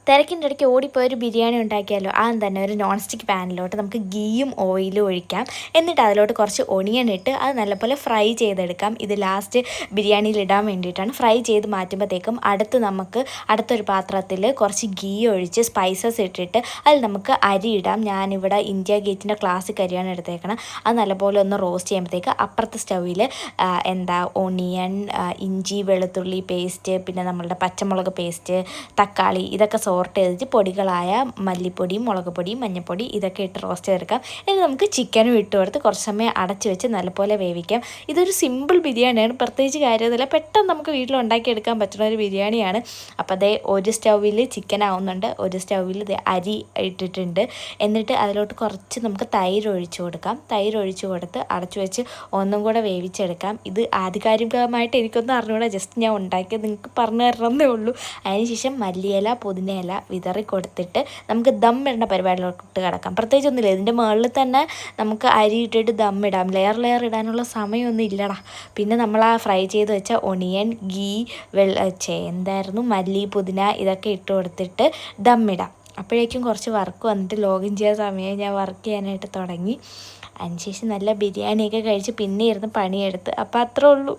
തിരക്കിൻ്റെ ഇടയ്ക്ക് ഓടിപ്പോയൊരു ബിരിയാണി ഉണ്ടാക്കിയാലോ. ആദ്യം തന്നെ ഒരു നോൺ സ്റ്റിക്ക് പാനിലോട്ട് നമുക്ക് ഗീയും ഓയിലും ഒഴിക്കാം. എന്നിട്ട് അതിലോട്ട് കുറച്ച് ഒണിയൻ ഇട്ട് അത് നല്ലപോലെ ഫ്രൈ ചെയ്തെടുക്കാം. ഇത് ലാസ്റ്റ് ബിരിയാണിയിൽ ഇടാൻ വേണ്ടിയിട്ടാണ്. ഫ്രൈ ചെയ്ത് മാറ്റുമ്പോഴത്തേക്കും അടുത്തൊരു പാത്രത്തിൽ കുറച്ച് ഗീ ഒഴിച്ച് സ്പൈസസ് ഇട്ടിട്ട് അതിൽ നമുക്ക് അരി ഇടാം. ഞാനിവിടെ ഇന്ത്യ ഗേറ്റിൻ്റെ ക്ലാസിക് അരിയാണ് എടുത്തേക്കണം. അത് നല്ലപോലെ ഒന്ന് റോസ്റ്റ് ചെയ്യുമ്പോഴത്തേക്ക് അപ്പുറത്തെ സ്റ്റൗവിൽ ഒണിയൻ, ഇഞ്ചി വെളുത്തുള്ളി പേസ്റ്റ്, പിന്നെ നമ്മളുടെ പച്ചമുളക് പേസ്റ്റ്, തക്കാളി ഇതൊക്കെ സോർട്ട് ചെയ്തിട്ട് പൊടികളായ മല്ലിപ്പൊടിയും മുളക് പൊടിയും മഞ്ഞൾപ്പൊടി ഇതൊക്കെ ഇട്ട് റോസ്റ്റ് ചെയ്തെടുക്കാം. ഇനി നമുക്ക് ചിക്കനും ഇട്ട് കൊടുത്ത് കുറച്ച് സമയം അടച്ച് വെച്ച് നല്ലപോലെ വേവിക്കാം. ഇതൊരു സിമ്പിൾ ബിരിയാണിയാണ്, പ്രത്യേകിച്ച് കാര്യമൊന്നുമില്ല, പെട്ടെന്ന് നമുക്ക് വീട്ടിൽ ഉണ്ടാക്കിയെടുക്കാൻ പറ്റുന്ന ഒരു ബിരിയാണിയാണ്. അപ്പോൾ അതേ ഒരു സ്റ്റൗവിൽ ചിക്കൻ ആവുന്നുണ്ട്, ഒരു സ്റ്റൗവിൽ അരി ഇട്ടിട്ടുണ്ട്. എന്നിട്ട് അതിലോട്ട് കുറച്ച് നമുക്ക് തൈര് ഒഴിച്ചു കൊടുക്കാം. തൈര് ഒഴിച്ചു കൊടുത്ത് അടച്ചു വെച്ച് ഒന്നും കൂടെ വേവിച്ചെടുക്കാം. ഇത് ആധികാരികമായിട്ട് എനിക്കൊന്നും അറിഞ്ഞുകൂടാ, ജസ്റ്റ് ഞാൻ ഉണ്ടാക്കിയത് നിങ്ങൾക്ക് പറഞ്ഞു തരണമെന്നേ ഉള്ളൂ. അതിനുശേഷം മല്ലിയില പുതിനയില വിതറി കൊടുത്തിട്ട് നമുക്ക് ദം ഇടേണ്ട പരിപാടിയിലോട്ട് കിടക്കാം. പ്രത്യേകിച്ചൊന്നുമില്ല, ഇതിൻ്റെ മുകളിൽ തന്നെ നമുക്ക് അരി ഇട്ടിട്ട് ദം ഇടാം. ലെയർ ഇടാനുള്ള സമയമൊന്നും ഇല്ലടാ. പിന്നെ നമ്മൾ ആ ഫ്രൈ ചെയ്ത് വെച്ച ഒണിയൻ, ഗീ, മല്ലി പുതിന ഇതൊക്കെ ഇട്ട് കൊടുത്തിട്ട് ദം ഇടാം. അപ്പോഴേക്കും കുറച്ച് വർക്ക് വന്നിട്ട് ലോഗിൻ ചെയ്യാൻ സമയം ഞാൻ വർക്ക് ചെയ്യാനായിട്ട് തുടങ്ങി. അതിനുശേഷം നല്ല ബിരിയാണിയൊക്കെ കഴിച്ച് പിന്നെ ഇരുന്ന് പണിയെടുത്ത്. അപ്പോൾ അത്രേ ഉള്ളൂ.